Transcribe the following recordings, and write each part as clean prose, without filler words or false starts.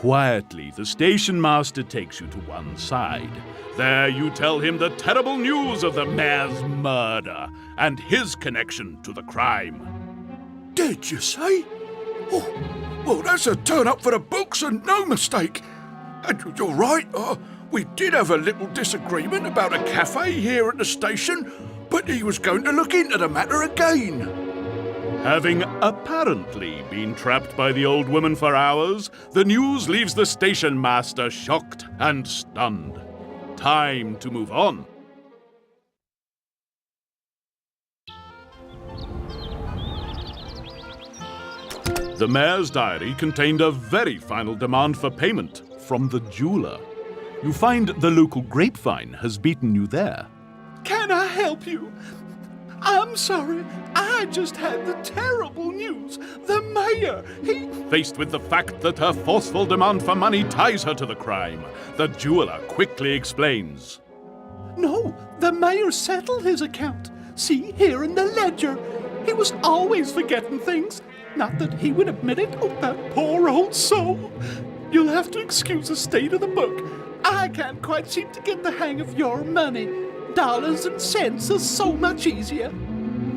Quietly, the station master takes you to one side. There you tell him the terrible news of the mayor's murder and his connection to the crime. Did you say? Oh, well, that's a turn up for the books and no mistake. And you're right, we did have a little disagreement about a cafe here at the station, but he was going to look into the matter again. Having apparently been trapped by the old woman for hours, the news leaves the station master shocked and stunned. Time to move on. The mayor's diary contained a very final demand for payment from the jeweler. You find the local grapevine has beaten you there. Can I help you? I'm sorry, I just had the terrible news. The mayor, Faced with the fact that her forceful demand for money ties her to the crime, the jeweler quickly explains. No, the mayor settled his account. See, here in the ledger. He was always forgetting things. Not that he would admit it. Oh, that poor old soul. You'll have to excuse the state of the book. I can't quite seem to get the hang of your money. Dollars and cents are so much easier.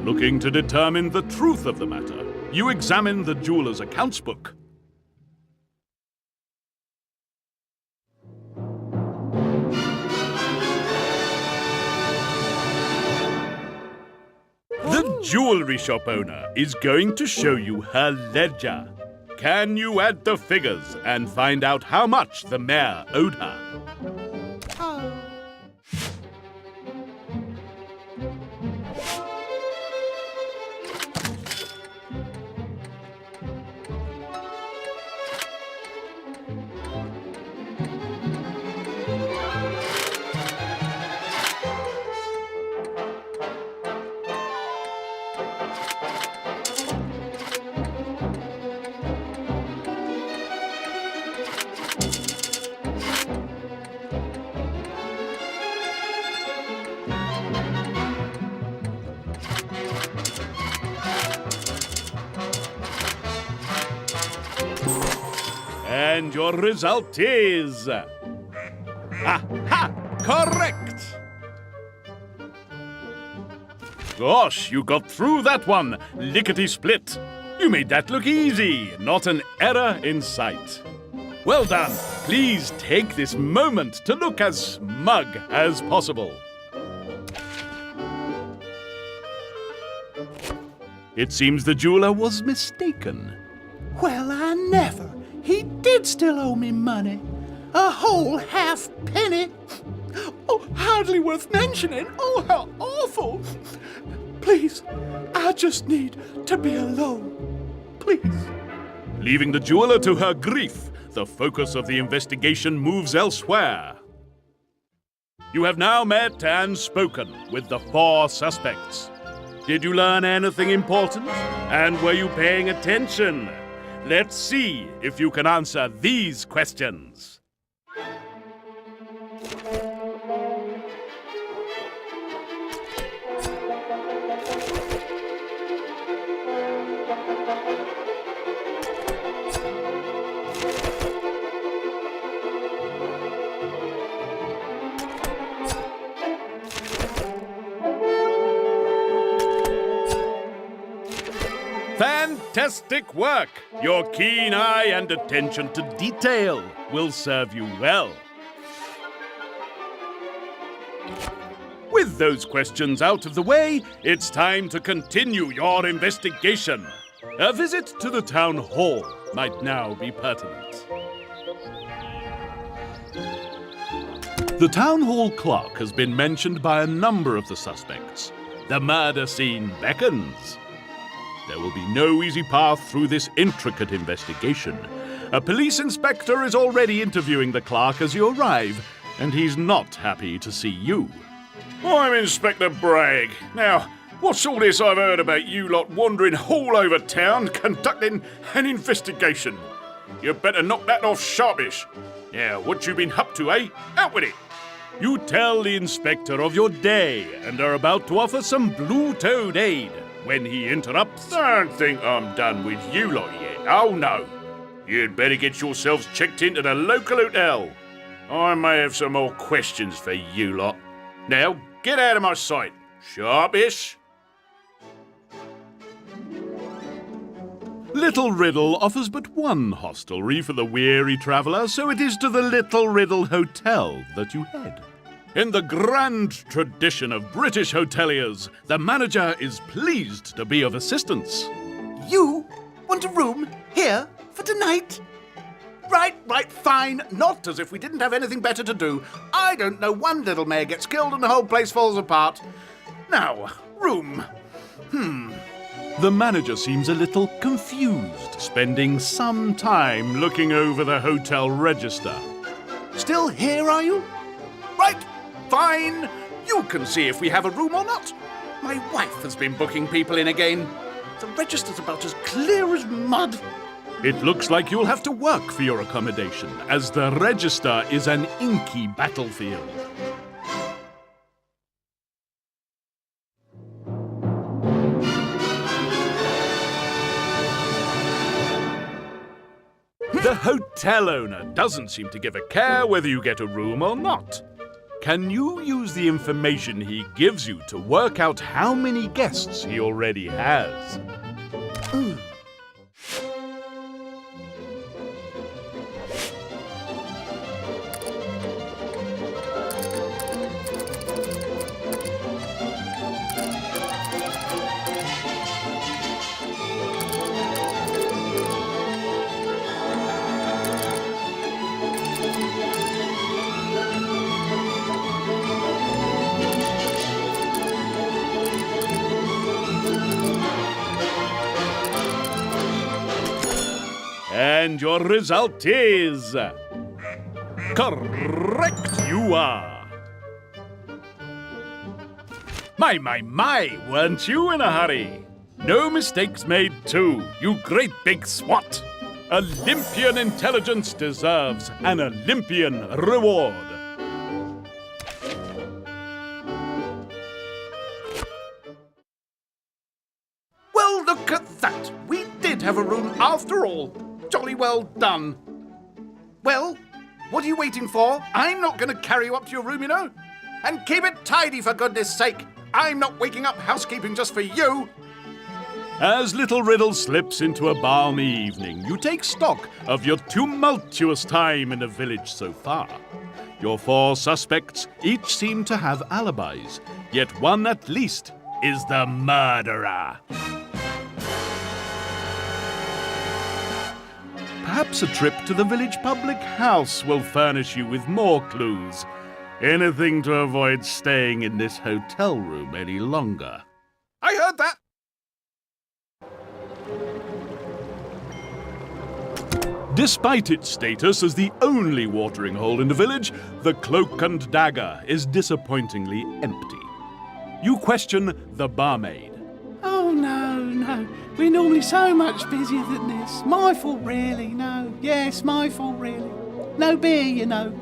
Looking to determine the truth of the matter, you examine the jeweler's accounts book. The jewelry shop owner is going to show you her ledger. Can you add the figures and find out how much the mayor owed her? And your result is... Aha! Correct! Gosh, you got through that one, lickety-split. You made that look easy, not an error in sight. Well done. Please take this moment to look as smug as possible. It seems the jeweler was mistaken. Well, I never. He did still owe me money. A whole half penny. Oh, hardly worth mentioning. Oh, how awful. Please, I just need to be alone. Please. Leaving the jeweler to her grief, the focus of the investigation moves elsewhere. You have now met and spoken with the 4 suspects. Did you learn anything important? And were you paying attention? Let's see if you can answer these questions. Fantastic work! Your keen eye and attention to detail will serve you well. With those questions out of the way, it's time to continue your investigation. A visit to the town hall might now be pertinent. The town hall clock has been mentioned by a number of the suspects. The murder scene beckons. There will be no easy path through this intricate investigation. A police inspector is already interviewing the clerk as you arrive, and he's not happy to see you. I'm Inspector Bragg. Now, what's all this I've heard about you lot wandering all over town conducting an investigation? You better knock that off sharpish. Now, what you been up to, eh? Out with it! You tell the inspector of your day and are about to offer some blue-toed aid when he interrupts. Don't think I'm done with you lot yet. Oh, no. You'd better get yourselves checked into the local hotel. I may have some more questions for you lot. Now, get out of my sight. Sharpish. Little Riddle offers but one hostelry for the weary traveller, so it is to the Little Riddle Hotel that you head. In the grand tradition of British hoteliers, the manager is pleased to be of assistance. You want a room here for tonight? Right, fine. Not as if we didn't have anything better to do. I don't know, one little mare gets killed and the whole place falls apart. Now, room. The manager seems a little confused, spending some time looking over the hotel register. Still here, are you? Right, fine. You can see if we have a room or not. My wife has been booking people in again. The register's about as clear as mud. It looks like you'll have to work for your accommodation, as the register is an inky battlefield. The hotel owner doesn't seem to give a care whether you get a room or not. Can you use the information he gives you to work out how many guests he already has? And your result is... correct you are. My, weren't you in a hurry? No mistakes made too, you great big swat. Olympian intelligence deserves an Olympian reward. Well, look at that. We did have a room after all. Jolly well done. Well, what are you waiting for? I'm not going to carry you up to your room, you know. And keep it tidy, for goodness sake. I'm not waking up housekeeping just for you. As Little Riddle slips into a balmy evening, you take stock of your tumultuous time in the village so far. Your 4 suspects each seem to have alibis, yet one at least is the murderer. Perhaps a trip to the village public house will furnish you with more clues. Anything to avoid staying in this hotel room any longer. I heard that! Despite its status as the only watering hole in the village, the Cloak and Dagger is disappointingly empty. You question the barmaid. Oh, no. We're normally so much busier than this. My fault, really, no. Yes, my fault, really. No beer, you know.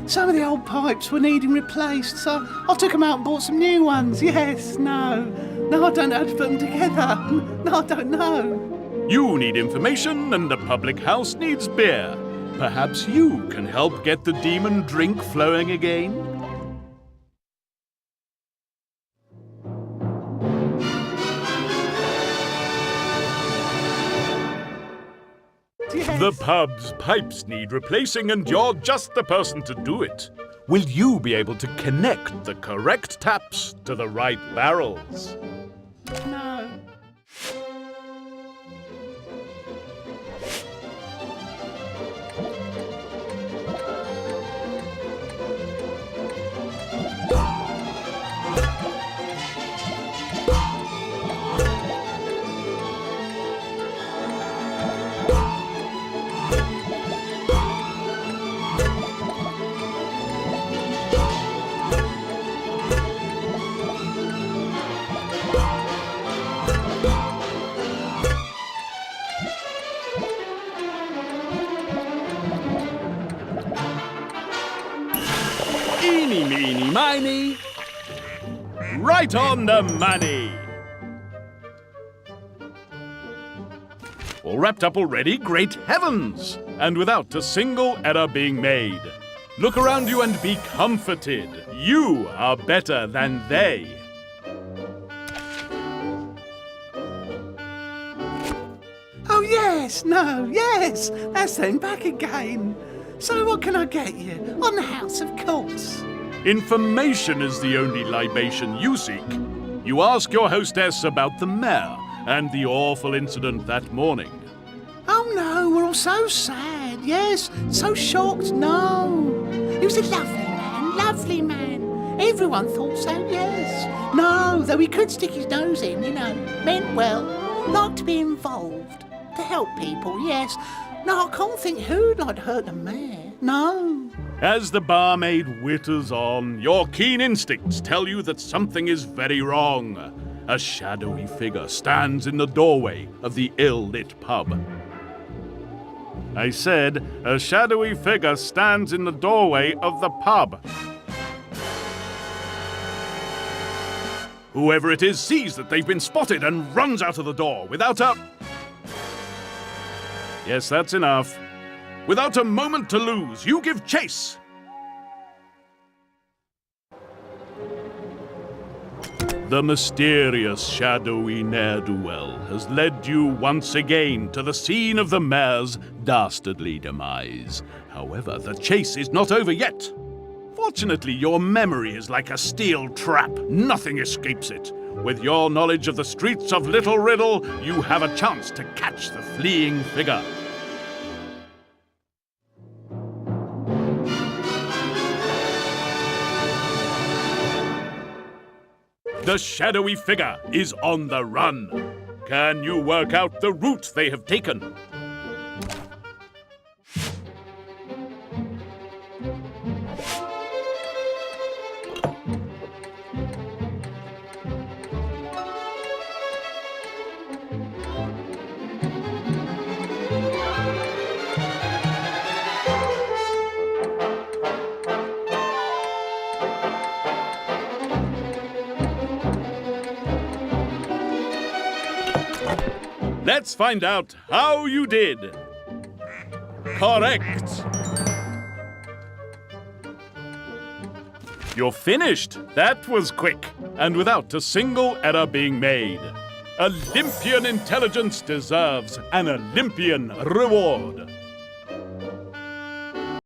Some of the old pipes were needing replaced, so I took them out and bought some new ones. Yes, no. No, I don't know how to put them together. No, I don't know. You need information, and the public house needs beer. Perhaps you can help get the demon drink flowing again? Yes. The pub's pipes need replacing, and you're just the person to do it. Will you be able to connect the correct taps to the right barrels? No. Eeny, meeny, miny. Right on the money. All wrapped up already? Great heavens! And without a single error being made. Look around you and be comforted. You are better than they. Oh, yes, no, yes, that's them back again. So what can I get you? On the house, of course. Information is the only libation you seek. You ask your hostess about the mayor and the awful incident that morning. Oh, no, we're all so sad, yes, so shocked, no. He was a lovely man. Everyone thought so, yes. No, though he could stick his nose in, you know, meant well, liked to be involved, to help people, yes. No, I can't think who'd like to hurt the mayor, no. As the barmaid witters on, your keen instincts tell you that something is very wrong. A shadowy figure stands in the doorway of the ill-lit pub. I said, a shadowy figure stands in the doorway of the pub. Whoever it is sees that they've been spotted and runs out of the door without a... Yes, that's enough. Without a moment to lose, you give chase. The mysterious, shadowy ne'er-do-well has led you once again to the scene of the mayor's dastardly demise. However, the chase is not over yet. Fortunately, your memory is like a steel trap. Nothing escapes it. With your knowledge of the streets of Little Riddle, you have a chance to catch the fleeing figure. The shadowy figure is on the run. Can you work out the route they have taken? Let's find out how you did. Correct. You're finished. That was quick, and without a single error being made. Olympian intelligence deserves an Olympian reward.